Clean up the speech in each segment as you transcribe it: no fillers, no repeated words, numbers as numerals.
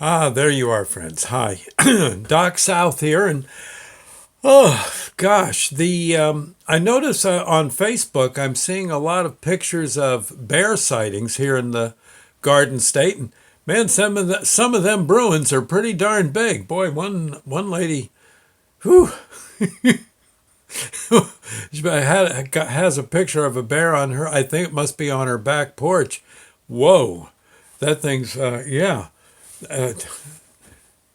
Ah, there you are, friends. Hi, Doc South here, and oh gosh, the I notice on Facebook I'm seeing a lot of pictures of bear sightings here in the Garden State, and man, some of them Bruins are pretty darn big. Boy, one lady, whew, has a picture of a bear on her. I think it must be on her back porch. Whoa, that thing's yeah. Uh,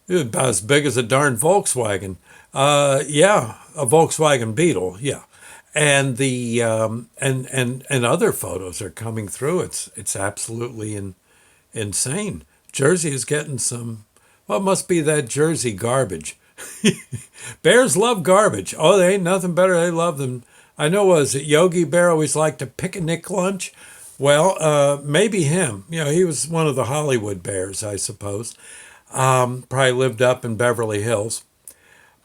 About as big as a darn Volkswagen. Yeah, a Volkswagen Beetle. Yeah, and the and other photos are coming through. It's absolutely insane. Jersey is getting some. Well, it must be that Jersey garbage. Bears love garbage. Oh, they ain't nothing better. They love them. I know. Was it Yogi Bear always liked a picnic lunch? Well, maybe him. He was one of the Hollywood bears, I suppose. Probably lived up in Beverly Hills.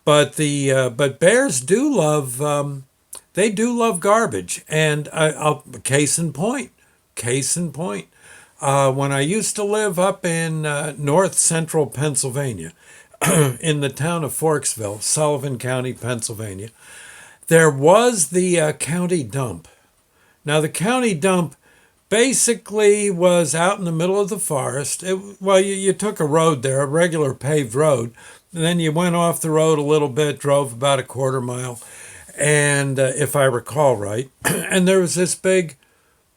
But bears do love they do love garbage, and I'll case in point. When I used to live up in north central Pennsylvania, in the town of Forksville, Sullivan County, Pennsylvania, there was the county dump. Now the county dump basically was out in the middle of the forest. You took a road there, a regular paved road, and then you went off the road a little bit, drove about a quarter mile, and if I recall right, and there was this big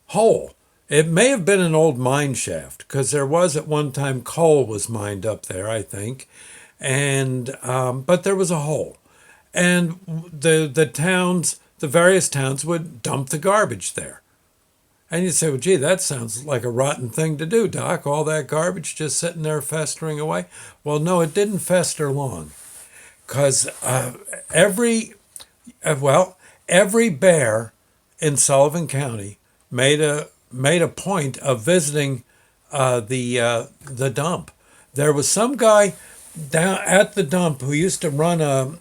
hole. It may have been an old mine shaft because there was at one time coal was mined up there, I think, and but there was a hole, and the various towns would dump the garbage there. And you'd say, well, gee, that sounds like a rotten thing to do, Doc. All that garbage just sitting there festering away. Well, no, it didn't fester long, because every bear in Sullivan County made a point of visiting the dump. There was some guy down at the dump who used to run a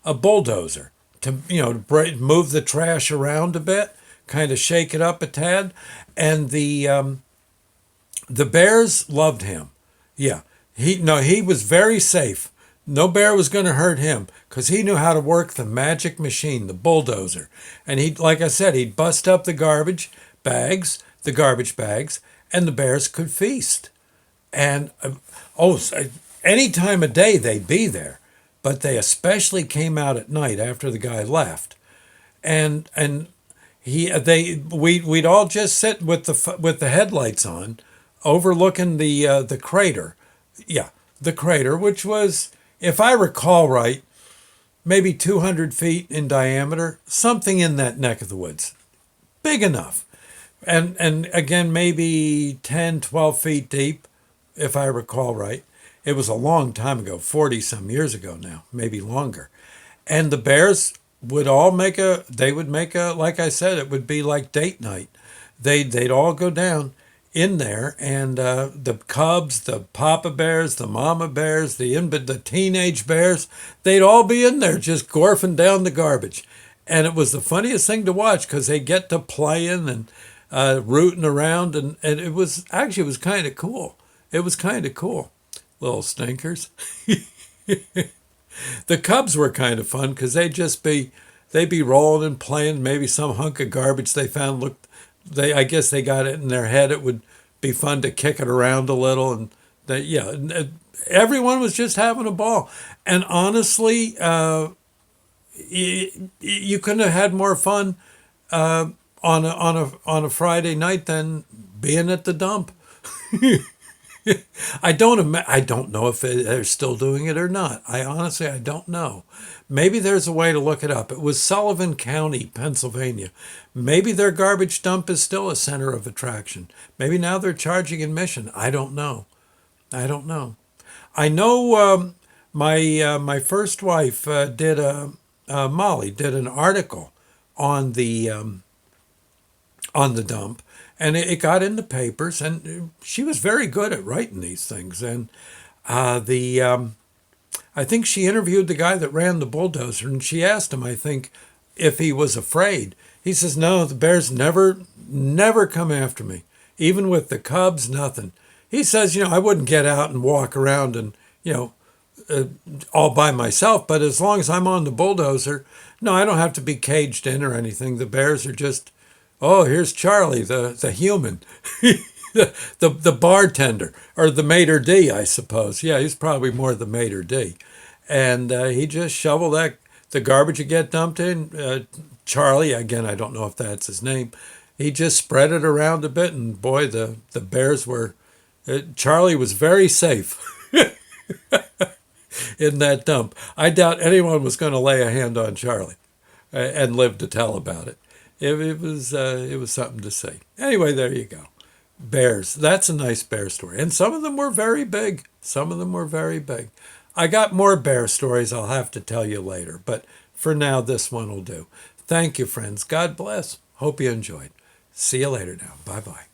bulldozer to move the trash around a bit, kind of shake it up a tad, and the bears loved him. Yeah, he was very safe. No bear was going to hurt him because he knew how to work the magic machine, the bulldozer. And like I said, he'd bust up the garbage bags, and the bears could feast. And any time of day they'd be there, but they especially came out at night after the guy left, and we'd all just sit with the headlights on, overlooking the crater. Yeah, the crater, which was, if I recall right, maybe 200 feet in diameter, something in that neck of the woods, big enough, and again maybe 10, 12 feet deep, if I recall right. It was a long time ago, 40 some years ago now, maybe longer. And the bears would all make a, like I said, it would be like date night. They'd all go down in there, and the cubs, the papa bears, the mama bears, the teenage bears, they'd all be in there just gorfing down the garbage. And it was the funniest thing to watch because they get to playing and rooting around, and it was kind of cool. It was kind of cool. Little stinkers. The Cubs were kind of fun because they'd be rolling and playing. Maybe some hunk of garbage they found looked. I guess they got it in their head. It would be fun to kick it around a little, and everyone was just having a ball. And honestly, you couldn't have had more fun on a Friday night than being at the dump. I don't know if they're still doing it or not. I don't know. Maybe there's a way to look it up. It was Sullivan County, Pennsylvania. Maybe their garbage dump is still a center of attraction. Maybe now they're charging admission. I don't know. I don't know. I know my first wife did Molly did an article on the dump, and it got in the papers, and she was very good at writing these things. And the I think she interviewed the guy that ran the bulldozer, and she asked him, I think, if he was afraid. He says, no, the bears never come after me, even with the cubs, nothing. he says, I wouldn't get out and walk around and, all by myself, but as long as I'm on the bulldozer, no, I don't have to be caged in or anything. The bears are just, oh, here's Charlie, the human, the bartender, or the maitre d', I suppose. Yeah, he's probably more the maitre d'. And he just shoveled the garbage you get dumped in. Charlie, again, I don't know if that's his name. He just spread it around a bit, and boy, the bears were. Charlie was very safe in that dump. I doubt anyone was going to lay a hand on Charlie and live to tell about it. It was something to see. Anyway, there you go. Bears. That's a nice bear story. And some of them were very big. Some of them were very big. I got more bear stories I'll have to tell you later, but for now, this one will do. Thank you, friends. God bless. Hope you enjoyed. See you later now. Bye-bye.